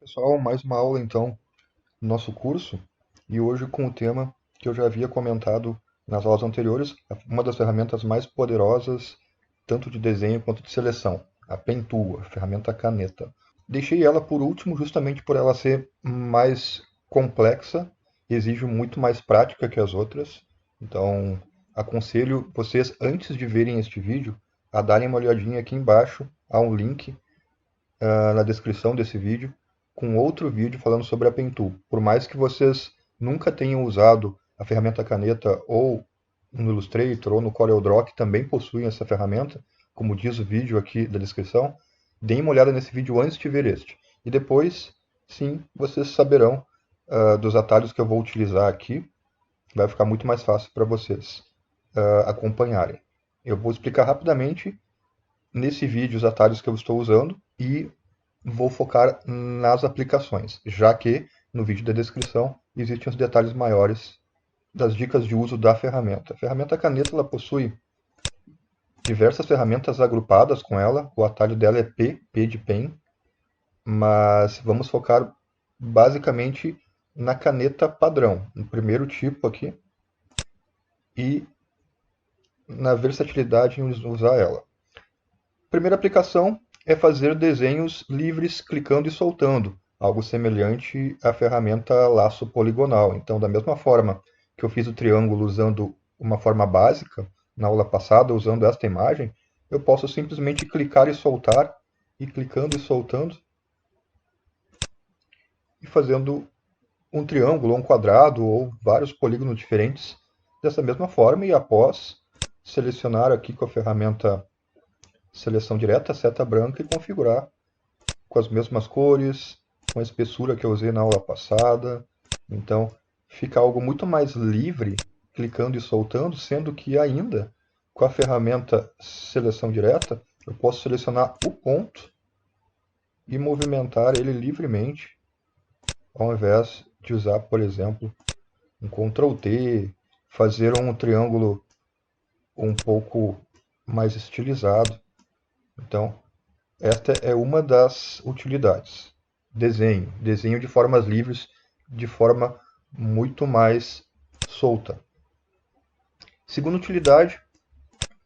Pessoal, mais uma aula então do nosso curso e hoje com o tema que eu já havia comentado nas aulas anteriores, uma das ferramentas mais poderosas tanto de desenho quanto de seleção, a Pen Tool, a ferramenta caneta. Deixei ela por último justamente por ela ser mais complexa, exige muito mais prática que as outras, então aconselho vocês antes de verem este vídeo a darem uma olhadinha aqui embaixo, há um link na descrição desse vídeo com outro vídeo falando sobre a Pentool. Por mais que vocês nunca tenham usado a ferramenta caneta ou no Illustrator ou no CorelDRAW, que também possuem essa ferramenta, como diz o vídeo aqui da descrição, deem uma olhada nesse vídeo antes de ver este. E depois, sim, vocês saberão dos atalhos que eu vou utilizar aqui. Vai ficar muito mais fácil para vocês acompanharem. Eu vou explicar rapidamente nesse vídeo os atalhos que eu estou usando e vou focar nas aplicações, já que no vídeo da descrição existem os detalhes maiores das dicas de uso da ferramenta. A ferramenta caneta ela possui diversas ferramentas agrupadas com ela, o atalho dela é P de pen, mas vamos focar basicamente na caneta padrão, no primeiro tipo aqui, e na versatilidade em usar ela. Primeira aplicação é fazer desenhos livres clicando e soltando, algo semelhante à ferramenta laço poligonal. Então, da mesma forma que eu fiz o triângulo usando uma forma básica, na aula passada, usando esta imagem, eu posso simplesmente clicar e soltar, e clicando e soltando, e fazendo um triângulo, ou um quadrado, ou vários polígonos diferentes dessa mesma forma, e após selecionar aqui com a ferramenta seleção direta, seta branca, e configurar com as mesmas cores, com a espessura que eu usei na aula passada. Então, fica algo muito mais livre, clicando e soltando, sendo que ainda com a ferramenta seleção direta, eu posso selecionar o ponto e movimentar ele livremente, ao invés de usar, por exemplo, um Ctrl T, fazer um triângulo um pouco mais estilizado. Então, esta é uma das utilidades. Desenho. Desenho de formas livres, de forma muito mais solta. Segunda utilidade,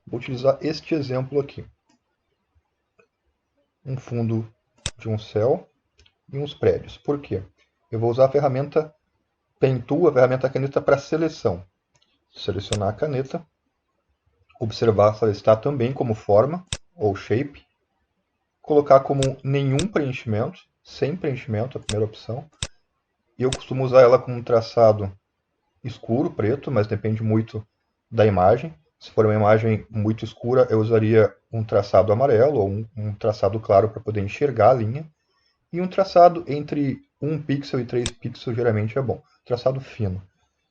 vou utilizar este exemplo aqui. Um fundo de um céu e uns prédios. Por quê? Eu vou usar a ferramenta Pen Tool, a ferramenta caneta para seleção. Selecionar a caneta, observar se ela está também como forma ou shape, colocar como nenhum preenchimento, sem preenchimento, a primeira opção. E eu costumo usar ela com um traçado escuro, preto, mas depende muito da imagem. Se for uma imagem muito escura, eu usaria um traçado amarelo ou um traçado claro para poder enxergar a linha. E um traçado entre 1 pixel e 3 pixels geralmente é bom. Traçado fino.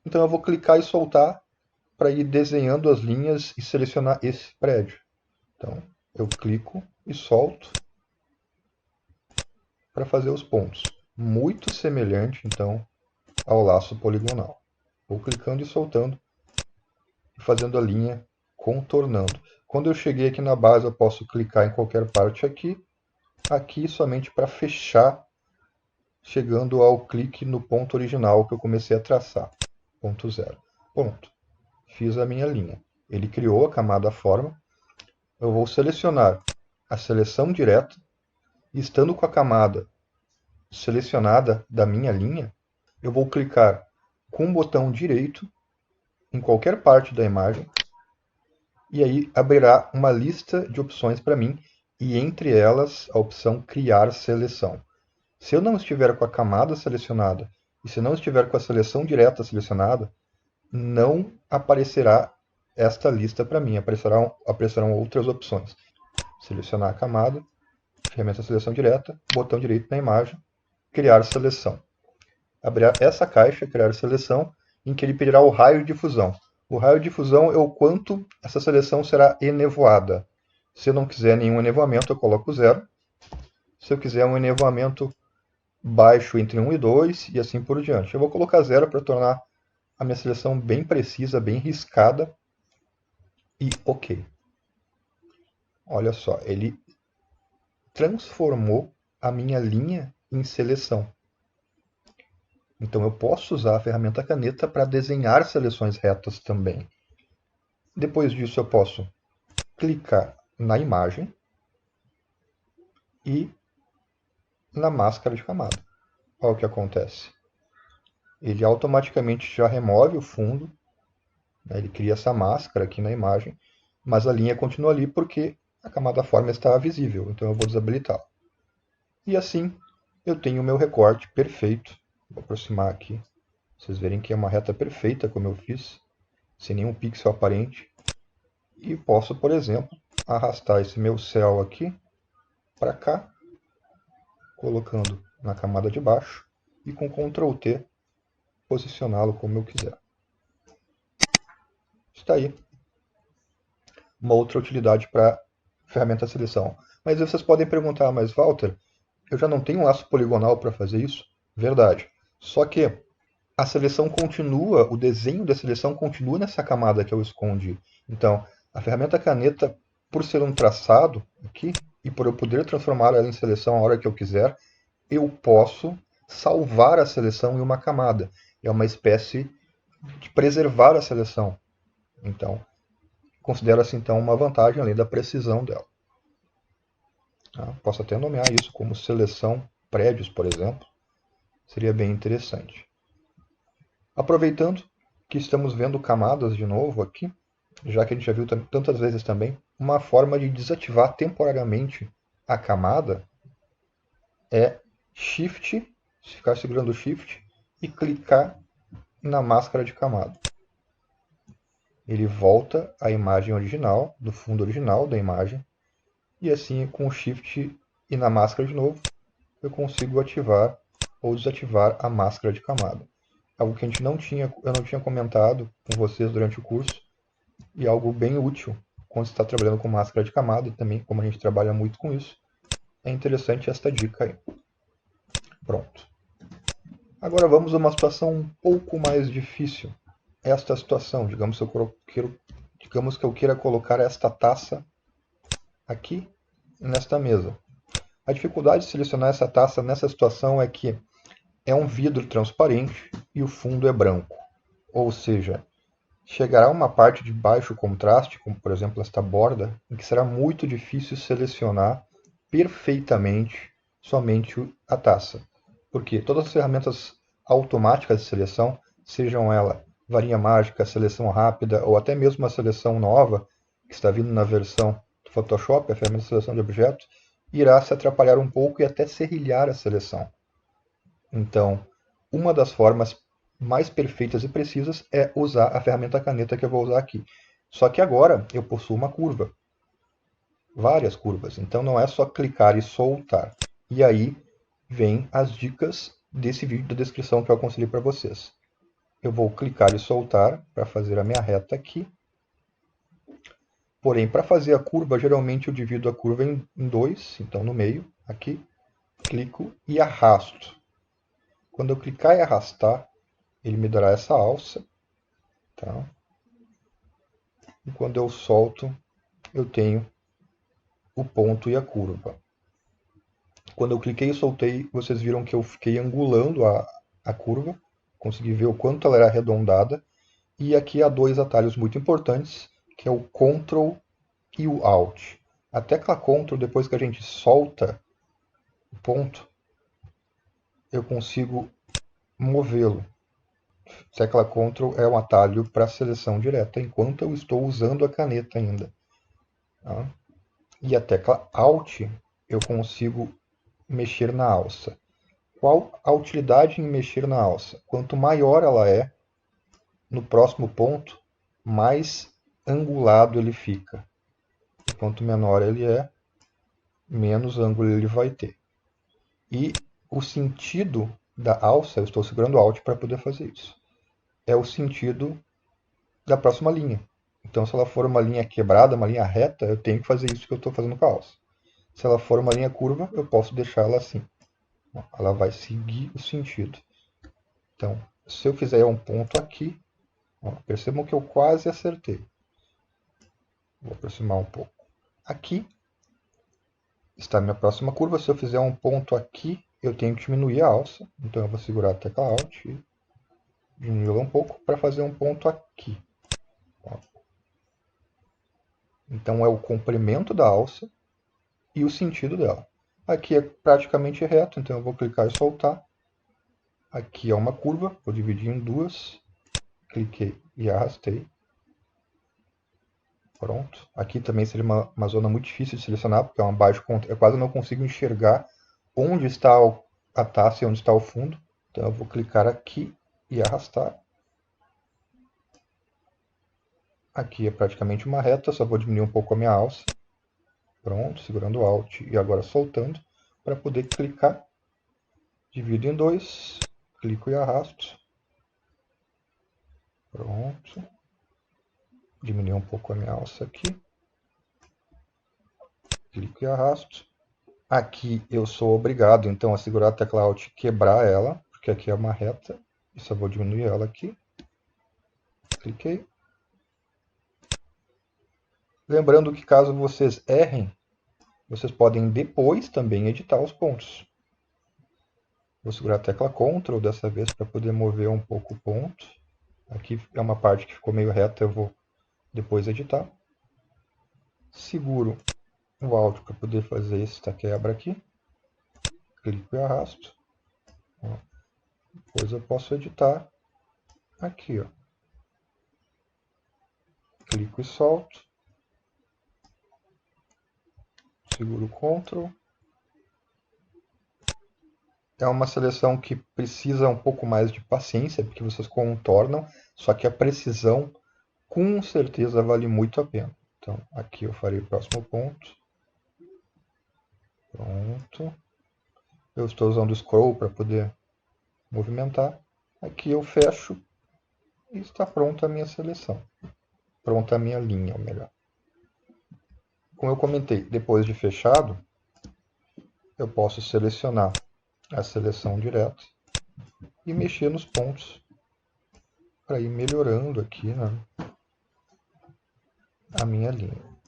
Então eu vou clicar e soltar para ir desenhando as linhas e selecionar esse prédio. Então eu clico e solto para fazer os pontos. Muito semelhante, então, ao laço poligonal. Vou clicando e soltando e fazendo a linha contornando. Quando eu cheguei aqui na base, eu posso clicar em qualquer parte aqui, aqui somente para fechar, chegando ao clique no ponto original que eu comecei a traçar, ponto zero. Pronto, fiz a minha linha. Ele criou a camada forma. Eu vou selecionar a seleção direta, e estando com a camada selecionada da minha linha, eu vou clicar com o botão direito em qualquer parte da imagem e aí abrirá uma lista de opções para mim e entre elas a opção criar seleção. Se eu não estiver com a camada selecionada e se não estiver com a seleção direta selecionada, não aparecerá esta lista para mim, aparecerão outras opções. Selecionar a camada, ferramenta seleção direta, botão direito na imagem, criar seleção. Abrirá essa caixa, criar seleção, em que ele pedirá o raio de difusão. O raio de difusão é o quanto essa seleção será enevoada. Se eu não quiser nenhum enevoamento, eu coloco 0. Se eu quiser um enevoamento baixo entre 1 e 2, e assim por diante. Eu vou colocar 0 para tornar a minha seleção bem precisa, bem riscada. E OK. Olha só, ele transformou a minha linha em seleção. Então eu posso usar a ferramenta caneta para desenhar seleções retas também. Depois disso eu posso clicar na imagem e na máscara de camada. Olha o que acontece. Ele automaticamente já remove o fundo, né? Ele cria essa máscara aqui na imagem, mas a linha continua ali porque a camada forma está visível, então eu vou desabilitá-la. E assim eu tenho o meu recorte perfeito. Vou aproximar aqui, pra vocês verem que é uma reta perfeita como eu fiz, sem nenhum pixel aparente. E posso, por exemplo, arrastar esse meu céu aqui para cá, colocando na camada de baixo e com Ctrl T posicioná-lo como eu quiser. Está aí uma outra utilidade para ferramenta de seleção. Mas vocês podem perguntar, mas Walter, eu já não tenho um laço poligonal para fazer isso? Verdade. Só que a seleção continua, o desenho da seleção continua nessa camada que eu escondi. Então, a ferramenta caneta, por ser um traçado aqui, e por eu poder transformar ela em seleção a hora que eu quiser, eu posso salvar a seleção em uma camada. É uma espécie de preservar a seleção. Então, considero-se então uma vantagem além da precisão dela. Posso até nomear isso como seleção prédios, por exemplo. Seria bem interessante. Aproveitando que estamos vendo camadas de novo aqui, já que a gente já viu tantas vezes também, uma forma de desativar temporariamente a camada é Shift, ficar segurando o Shift e clicar na máscara de camada. Ele volta à imagem original, do fundo original da imagem, e assim com o Shift e na máscara de novo, eu consigo ativar ou desativar a máscara de camada. Algo que eu não tinha comentado com vocês durante o curso, e algo bem útil quando você está trabalhando com máscara de camada, também como a gente trabalha muito com isso, é interessante esta dica aí. Pronto. Agora vamos a uma situação um pouco mais difícil. Esta situação, digamos que eu queira colocar esta taça aqui nesta mesa. A dificuldade de selecionar essa taça nessa situação é que é um vidro transparente e o fundo é branco. Ou seja, chegará uma parte de baixo contraste, como por exemplo esta borda, em que será muito difícil selecionar perfeitamente somente a taça. Porque todas as ferramentas automáticas de seleção, sejam ela varinha mágica, seleção rápida ou até mesmo a seleção nova, que está vindo na versão do Photoshop, a ferramenta de seleção de objetos, irá se atrapalhar um pouco e até serrilhar a seleção. Então, uma das formas mais perfeitas e precisas é usar a ferramenta caneta que eu vou usar aqui. Só que agora eu possuo uma curva, várias curvas, então não é só clicar e soltar. E aí vem as dicas desse vídeo da descrição que eu aconselhei para vocês. Eu vou clicar e soltar para fazer a minha reta aqui. Porém, para fazer a curva, geralmente eu divido a curva em dois, então no meio, aqui, clico e arrasto. Quando eu clicar e arrastar, ele me dará essa alça. Tá? E quando eu solto, eu tenho o ponto e a curva. Quando eu cliquei e soltei, vocês viram que eu fiquei angulando a curva, consegui ver o quanto ela era arredondada. E aqui há dois atalhos muito importantes, que é o Ctrl e o Alt. A tecla Ctrl, depois que a gente solta o ponto, eu consigo movê-lo. Tecla Ctrl é um atalho para seleção direta, enquanto eu estou usando a caneta ainda. Tá? E a tecla Alt, eu consigo mexer na alça. Qual a utilidade em mexer na alça? Quanto maior ela é, no próximo ponto, mais angulado ele fica. E quanto menor ele é, menos ângulo ele vai ter. E o sentido da alça, eu estou segurando Alt para poder fazer isso, é o sentido da próxima linha. Então, se ela for uma linha quebrada, uma linha reta, eu tenho que fazer isso que eu estou fazendo com a alça. Se ela for uma linha curva, eu posso deixá-la assim. Ela vai seguir o sentido. Então, se eu fizer um ponto aqui, percebam que eu quase acertei. Vou aproximar um pouco. Aqui está a minha próxima curva. Se eu fizer um ponto aqui, eu tenho que diminuir a alça. Então eu vou segurar a tecla Alt e diminuí-la um pouco para fazer um ponto aqui. Então é o comprimento da alça e o sentido dela. Aqui é praticamente reto, então eu vou clicar e soltar. Aqui é uma curva, vou dividir em duas. Cliquei e arrastei. Pronto. Aqui também seria uma zona muito difícil de selecionar, porque é uma baixo eu quase não consigo enxergar onde está a taça e onde está o fundo. Então eu vou clicar aqui e arrastar. Aqui é praticamente uma reta, só vou diminuir um pouco a minha alça. Pronto, segurando o Alt e agora soltando, para poder clicar. Divido em dois, clico e arrasto. Pronto. Diminuir um pouco a minha alça aqui. Clico e arrasto. Aqui eu sou obrigado, então, a segurar a tecla Alt e quebrar ela, porque aqui é uma reta. E só vou diminuir ela aqui. Cliquei. Lembrando que caso vocês errem, vocês podem depois também editar os pontos. Vou segurar a tecla Ctrl dessa vez para poder mover um pouco o ponto. Aqui é uma parte que ficou meio reta, eu vou depois editar. Seguro o Alt para poder fazer esta quebra aqui. Clico e arrasto. Depois eu posso editar aqui, ó. Clico e solto. Seguro o Ctrl. É uma seleção que precisa um pouco mais de paciência, porque vocês contornam, só que a precisão com certeza vale muito a pena. Então, aqui eu farei o próximo ponto. Pronto. Eu estou usando o scroll para poder movimentar. Aqui eu fecho e está pronta a minha seleção. Pronta a minha linha, ou melhor. Como eu comentei, depois de fechado, eu posso selecionar a seleção direta e mexer nos pontos para ir melhorando aqui, né, a minha linha.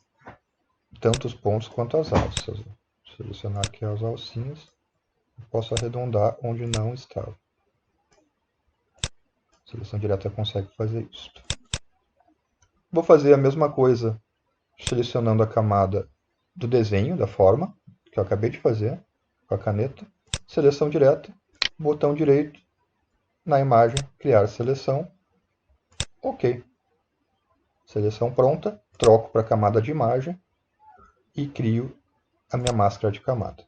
Tanto os pontos quanto as alças. Vou selecionar aqui as alcinhas. Posso arredondar onde não estava. A seleção direta consegue fazer isso. Vou fazer a mesma coisa selecionando a camada do desenho, da forma, que eu acabei de fazer, com a caneta. Seleção direta, botão direito, na imagem, criar seleção. OK. Seleção pronta, troco para a camada de imagem e crio a minha máscara de camada.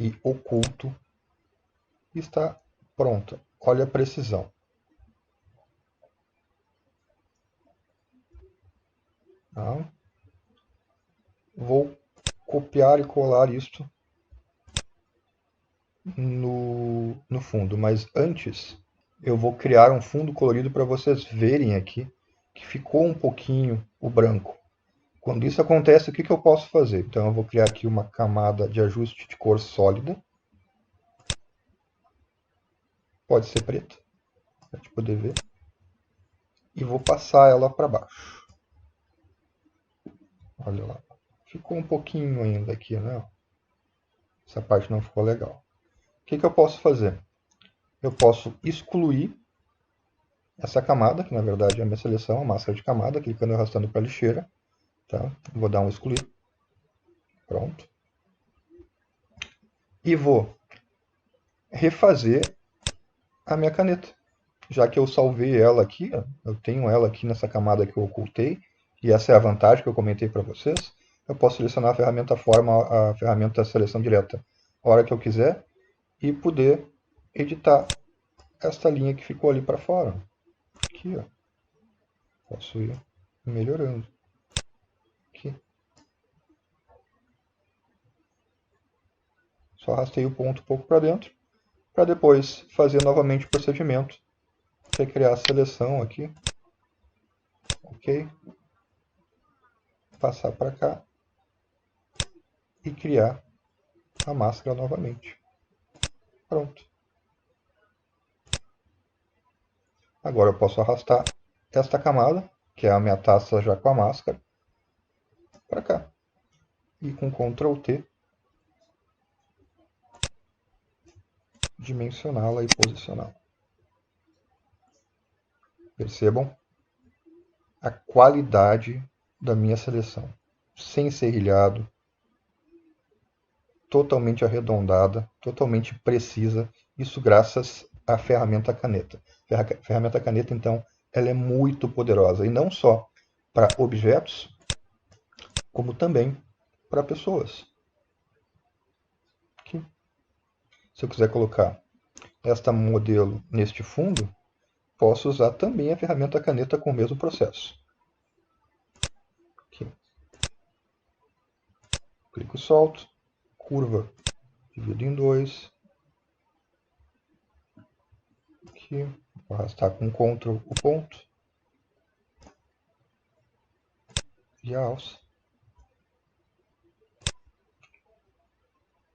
E oculto. Está pronta. Olha a precisão. Tá? Vou copiar e colar isto no fundo, mas antes eu vou criar um fundo colorido para vocês verem aqui que ficou um pouquinho o branco. Quando isso acontece, o que eu posso fazer? Então eu vou criar aqui uma camada de ajuste de cor sólida. Pode ser preta, para gente poder ver. E vou passar ela para baixo. Olha lá. Ficou um pouquinho ainda aqui, né? Essa parte não ficou legal. O que eu posso fazer? Eu posso excluir essa camada, que na verdade é a minha seleção, a máscara de camada, clicando e arrastando para a lixeira. Tá? Vou dar um excluir. Pronto. E vou refazer a minha caneta. Já que eu salvei ela aqui, ó, eu tenho ela aqui nessa camada que eu ocultei, e essa é a vantagem que eu comentei para vocês, eu posso selecionar a ferramenta forma, a ferramenta seleção direta, a hora que eu quiser, e poder editar esta linha que ficou ali para fora. Aqui, ó. Posso ir melhorando. Aqui. Só arrastei o ponto um pouco para dentro, para depois fazer novamente o procedimento, recriar a seleção aqui. OK. Passar para cá e criar a máscara novamente. Pronto. Agora eu posso arrastar esta camada, que é a minha taça já com a máscara, para cá. E com Ctrl T, dimensioná-la e posicioná-la. Percebam a qualidade da minha seleção, sem serrilhado, totalmente arredondada, totalmente precisa, isso graças à ferramenta caneta. A ferramenta caneta, então, ela é muito poderosa, e não só para objetos, como também para pessoas. Aqui. Se eu quiser colocar esta modelo neste fundo, posso usar também a ferramenta caneta com o mesmo processo. Aqui. Clico e solto, curva, divido em 2. Aqui, vou arrastar com Ctrl o ponto e a alça.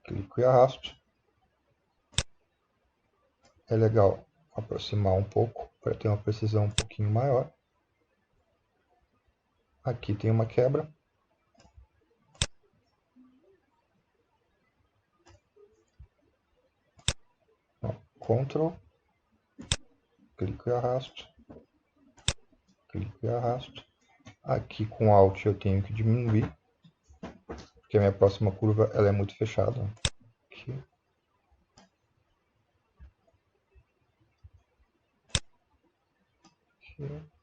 Clico e arrasto. É legal aproximar um pouco para ter uma precisão um pouquinho maior. Aqui tem uma quebra. Ctrl, clico e arrasto, clico e arrasto. Aqui com Alt eu tenho que diminuir, porque a minha próxima curva ela é muito fechada. Aqui. Aqui.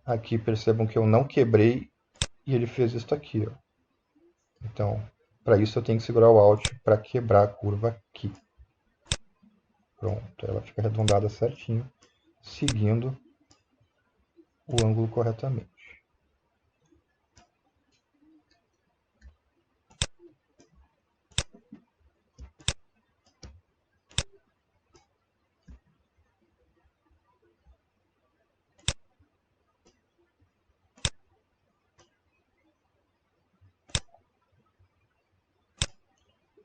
Aqui percebam que eu não quebrei e ele fez isso aqui. Ó. Então, para isso eu tenho que segurar o Alt para quebrar a curva aqui. Pronto, ela fica arredondada certinho, seguindo o ângulo corretamente.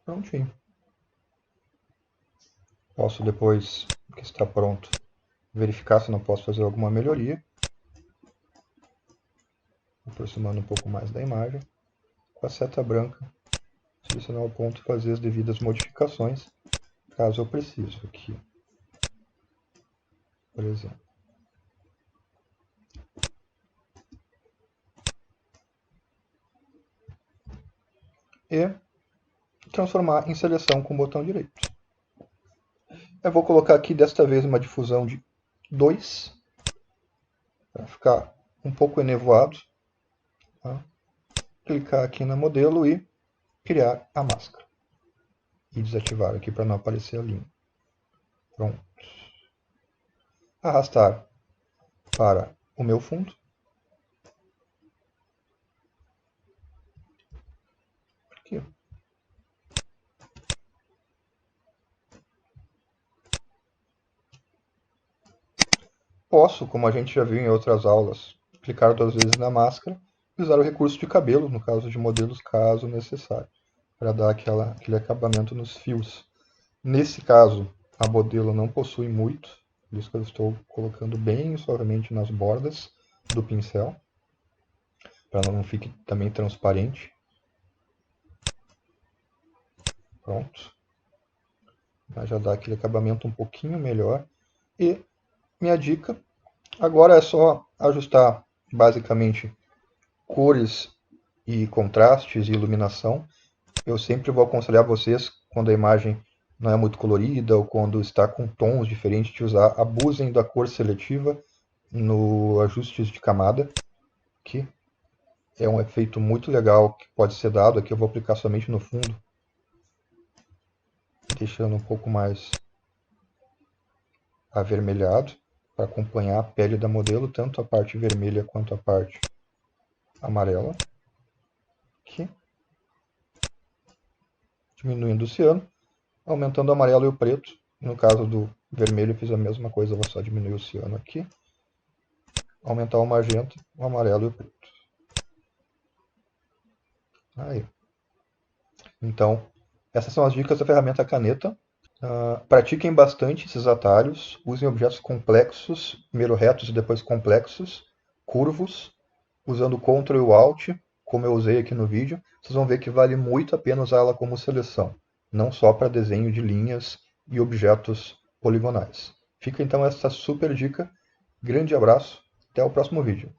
Prontinho. Posso depois que está pronto verificar se não posso fazer alguma melhoria. Aproximando um pouco mais da imagem. Com a seta branca, selecionar o ponto e fazer as devidas modificações, caso eu precise aqui. Por exemplo. E transformar em seleção com o botão direito. Eu vou colocar aqui desta vez uma difusão de 2, para ficar um pouco enevoado. Tá? Clicar aqui no modelo e criar a máscara. E desativar aqui para não aparecer a linha. Pronto. Arrastar para o meu fundo. Aqui. Posso, como a gente já viu em outras aulas, clicar 2 vezes na máscara e usar o recurso de cabelo, no caso de modelos, caso necessário, para dar aquele acabamento nos fios. Nesse caso, a modelo não possui muito, por isso que eu estou colocando bem suavemente nas bordas do pincel, para não fique também transparente. Pronto. Mas já dá aquele acabamento um pouquinho melhor. E minha dica agora é só ajustar basicamente cores e contrastes e iluminação. Eu sempre vou aconselhar vocês, quando a imagem não é muito colorida ou quando está com tons diferentes, de usar. Abusem da cor seletiva no ajustes de camada, que é um efeito muito legal que pode ser dado. Aqui eu vou aplicar somente no fundo, deixando um pouco mais avermelhado, para acompanhar a pele da modelo, tanto a parte vermelha quanto a parte amarela. Aqui. Diminuindo o ciano, aumentando o amarelo e o preto. No caso do vermelho eu fiz a mesma coisa, vou só diminuir o ciano aqui. Aumentar o magenta, o amarelo e o preto. Aí. Então, essas são as dicas da ferramenta caneta. Pratiquem bastante esses atalhos, usem objetos complexos, primeiro retos e depois complexos, curvos, usando o Ctrl e o Alt, como eu usei aqui no vídeo, vocês vão ver que vale muito a pena usar ela como seleção, não só para desenho de linhas e objetos poligonais. Fica então essa super dica. Grande abraço, até o próximo vídeo.